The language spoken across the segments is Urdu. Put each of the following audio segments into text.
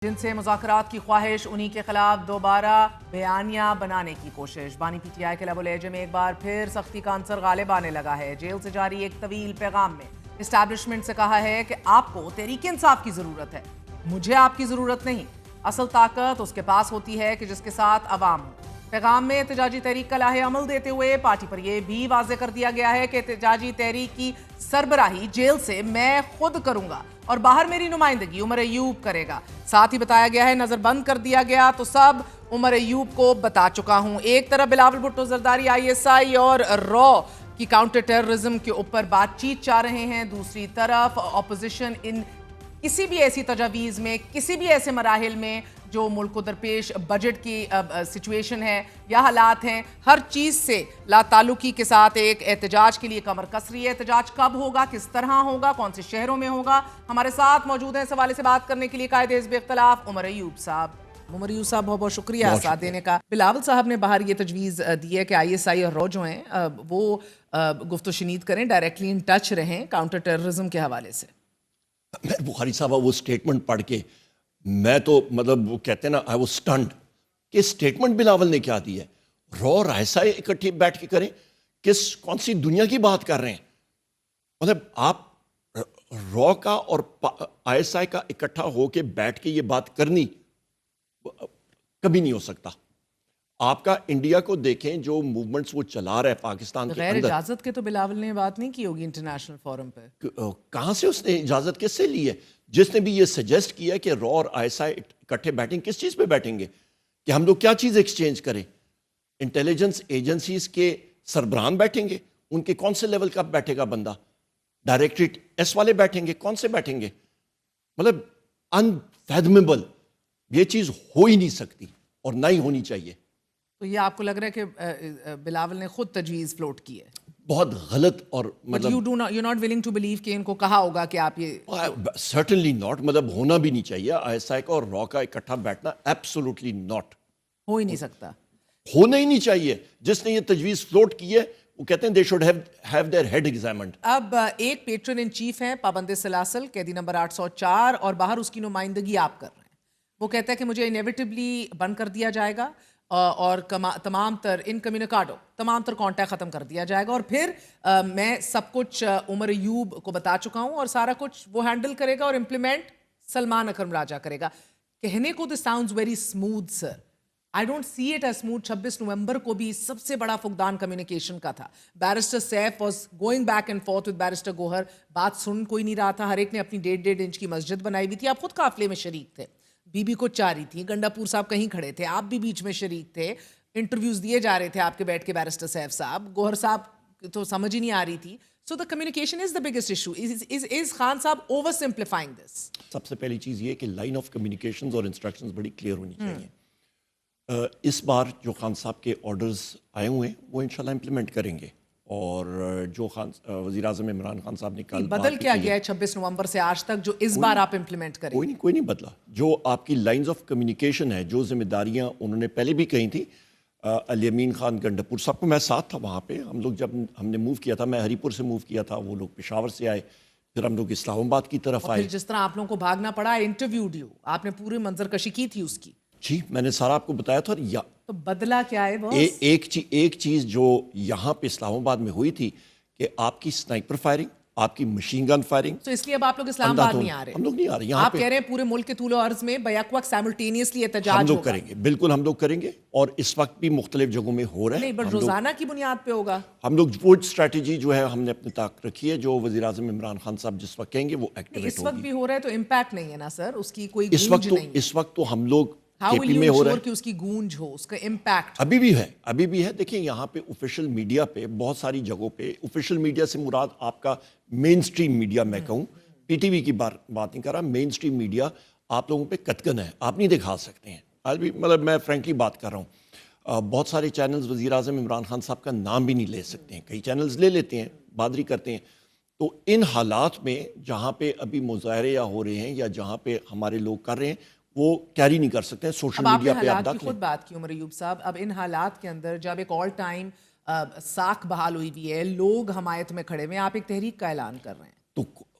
جن سے مذاکرات کی خواہش، انہی کے خلاف دوبارہ بیانیہ بنانے کی کوشش۔ بانی پی ٹی آئی کے لب لہجے میں ایک بار پھر سختی کا عنصر غالب آنے لگا ہے۔ جیل سے جاری ایک طویل پیغام میں اسٹیبلشمنٹ سے کہا ہے کہ آپ کو تحریک انصاف کی ضرورت ہے، مجھے آپ کی ضرورت نہیں۔ اصل طاقت اس کے پاس ہوتی ہے کہ جس کے ساتھ عوام ہو۔ پیغام میں احتجاجی تحریک کا لاہے عمل دیتے ہوئے پارٹی پر یہ بھی واضح کر دیا گیا ہے کہ احتجاجی تحریک کی سربراہی جیل سے میں خود کروں گا اور باہر میری نمائندگی عمر ایوب کرے گا۔ ساتھ ہی بتایا گیا ہے نظر بند کر دیا گیا تو سب عمر ایوب کو بتا چکا ہوں۔ ایک طرف بلاول بھٹو زرداری ISI اور رو کی کاؤنٹر ٹیررزم کے اوپر بات چیت چاہ رہے ہیں، دوسری طرف اپوزیشن ان کسی بھی ایسی تجاویز میں، کسی بھی ایسے مراحل میں جو ملک کو درپیش بجٹ کی سچویشن ہے یا حالات ہیں، ہر چیز سے لا تعلقی کے ساتھ ایک احتجاج کے لیے کمر کس رہی ہے۔ احتجاج کب ہوگا، کس طرح ہوگا، کون سے شہروں میں ہوگا؟ ہمارے ساتھ موجود ہیں اس حوالے سے بات کرنے کے لیے قائد حزب اختلاف عمر ایوب صاحب۔ عمر ایوب صاحب بہت بہت شکریہ ساتھ دینے کا۔ بلاول صاحب نے باہر یہ تجویز دی ہے کہ ISI اور رو جو ہیں وہ گفت و شنید کریں، ڈائریکٹلی ان ٹچ رہیں کاؤنٹر ٹیررزم کے حوالے سے۔ میں بخاری صاحب وہ سٹیٹمنٹ پڑھ کے میں تو وہ کہتے ہیں نا I was stunned کہ سٹیٹمنٹ بلاول نے کیا دی ہے۔ رو اور ISI اکٹھے بیٹھ کے کریں، کون سی دنیا کی بات کر رہے ہیں؟ آپ رو کا اور ISI کا اکٹھا ہو کے بیٹھ کے یہ بات کرنی کبھی نہیں ہو سکتا۔ آپ کا انڈیا کو دیکھیں جو موومنٹس وہ چلا رہا ہے پاکستان کے غیر اندر، اجازت کے تو بلاول نے بات نہیں کی ہوگی انٹرنیشنل فورم پہ۔ کہاں سے اس نے اجازت کس سے لی ہے؟ جس نے بھی یہ سجیسٹ کیا کہ رو اور ISI اکٹھے بیٹھیں، کس چیز پہ بیٹھیں گے؟ کہ ہم لوگ کیا چیز ایکسچینج کریں؟ انٹیلیجنس ایجنسیز کے سربراہان بیٹھیں گے؟ ان کے کون سے لیول کا بیٹھے گا بندہ؟ ڈائریکٹریٹ ایس والے بیٹھیں گے؟ کون سے بیٹھیں گے؟ انفیدمیبل، یہ چیز ہو ہی نہیں سکتی اور نہ ہی ہونی چاہیے۔ تو یہ آپ کو لگ رہا ہے کہ بلاول نے خود تجویز فلوٹ کی ہے؟ بہت غلط اور you're not willing to believe کہ ان کو کہا ہوگا کہ آپ یہ certainly not، ہونا بھی نہیں چاہیے۔ ISI کا اور رو کا اکٹھا بیٹھنا absolutely not، ہو ہی نہیں سکتا، ہونا ہی نہیں چاہیے۔ جس نے یہ تجویز فلوٹ کی ہے وہ کہتے ہیں they should have their head examined۔ اب ایک پیٹرن ان چیف ہیں پابند سلاسل، قیدی نمبر 804، اور باہر اس کی نمائندگی آپ کر رہے ہیں۔ وہ کہتا ہے کہ مجھے انیویٹبلی بند کر دیا جائے گا اور تمام تر انکمیونیکاڈو، تمام تر کانٹیکٹ ختم کر دیا جائے گا، اور پھر میں سب کچھ عمر ایوب کو بتا چکا ہوں اور سارا کچھ وہ ہینڈل کرے گا اور امپلیمنٹ سلمان اکرم راجہ کرے گا۔ کہنے کو this sounds very smooth sir، I don't see it as smooth۔ 26 نومبر کو بھی سب سے بڑا فقدان کمیونیکیشن کا تھا۔ Barrister Saif was going back and forth with barrister Gohar, بات سن کوئی نہیں رہا تھا، ہر ایک نے اپنی 1.5 انچ کی مسجد بنائی ہوئی تھی۔ آپ خود قافلے میں شریک تھے، بی بی کو چاہ رہی تھی، گنڈا پور صاحب کہیں کھڑے تھے، آپ بھی بیچ میں شریک تھے، انٹرویوز دیے جا رہے تھے آپ کے بیٹھ کے بیرسٹر سیف صاحب، گوہر صاحب تو سمجھ ہی نہیں آ رہی تھی۔ So the communication is the biggest issue۔ Is Khan صاحب over simplifying this؟ سب سے پہلی چیز یہ کہ لائن آف کمیونیکیشنز اور انسٹرکشنز بڑی کلیئر ہونی چاہیے۔ اس بار جو خان صاحب کے آرڈرز آئے ہوئے ہیں وہ انشاءاللہ امپلیمنٹ کریں گے، اور جو وزیر اعظم عمران خان صاحب نے کل بدل کیا گیا ہے 26 نومبر سے آج تک جو اس بار آپ امپلیمنٹ کریں؟ کوئی نہیں بدلا۔ جو آپ کی لائنز آف کمیونیکیشن ہے، جو ذمہ داریاں انہوں نے پہلے بھی کہی تھی، علی امین خان گنڈا پور صاحب کو میں ساتھ تھا وہاں پہ، ہم لوگ جب ہم نے موو کیا تھا، میں ہری پور سے موو کیا تھا، وہ لوگ پشاور سے آئے، پھر ہم لوگ اسلام آباد کی طرف آئے۔ جس طرح آپ لوگوں کو بھاگنا پڑا، انٹرویوڈ یو، آپ نے پوری منظر کشی کی تھی اس کی۔ جی میں نے سارا آپ کو بتایا تھا۔ تو بدلا کیا ہے باس؟ ایک چیز جو یہاں پہ اسلام آباد میں ہوئی تھی کہ آپ کی سنائپر فائرنگ، آپ کی مشین گن فائرنگ۔ تو اس لیے اب آپ لوگ اسلام آباد نہیں آ رہے؟ ہم لوگ نہیں آ رہے یہاں آپ پہ۔ کہہ رہے ہیں پورے ملک کے طول و عرض میں بیک وقت سائملٹینیسلی احتجاج ہم لوگ کریں گے، بالکل ہم لوگ کریں گے، اور اس وقت بھی مختلف جگہوں میں ہو رہا ہے۔ نہیں بٹ روزانہ کی بنیاد پہ ہوگا؟ ہم لوگ وہ اسٹریٹجی جو ہے ہم نے اپنے تک رکھی ہے، جو وزیر اعظم عمران خان صاحب جس وقت کہیں گے وہ ایکٹیویٹ ہوگی۔ اس وقت بھی ہو رہا ہے تو امپیکٹ نہیں ہے نا سر، اس کی کوئی گونج نہیں ہے۔ اس وقت تو ہم لوگ How کے will پی you میں ہو رہا ensure کہ اس کی گونج ہو، اس کا امپیکٹ؟ ابھی بھی ہے۔ دیکھیں یہاں پہ آفیشیل میڈیا پہ بہت ساری جگہوں پہ، آفیشیل میڈیا سے مراد آپ کا مین سٹریم میڈیا، میں کہوں پی ٹی وی کی بات نہیں کر رہا، مین سٹریم میڈیا آپ لوگوں پہ قطغن ہے، آپ نہیں دکھا سکتے ہیں۔ میں فرینکلی بات کر رہا ہوں، بہت سارے چینلز وزیر اعظم عمران خان صاحب کا نام بھی نہیں لے سکتے ہیں، کئی چینلز لے لیتے ہیں، بادری کرتے ہیں۔ تو ان حالات میں جہاں پہ ابھی مظاہرے یا ہو رہے ہیں یا جہاں پہ ہمارے لوگ کر رہے ہیں، وہ کیری نہیں کر سکتے ہیں سوشل میڈیا پہ۔ آپ نے خود بات کی عمر ایوب صاحب، اب ان حالات کے اندر جب ایک آل ٹائم ساکھ بحال ہوئی بھی ہے، لوگ حمایت میں کھڑے ہوئے ہیں، آپ ایک تحریک کا اعلان کر رہے ہیں، تو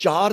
4